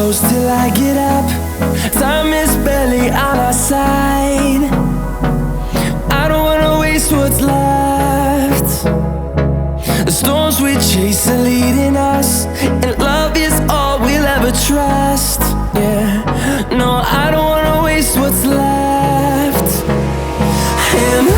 close till I get up. Time is barely on our side. I don't wanna waste what's left. The storms we chase are leading us, and love is all we'll ever trust. Yeah, no, I don't wanna waste what's left. And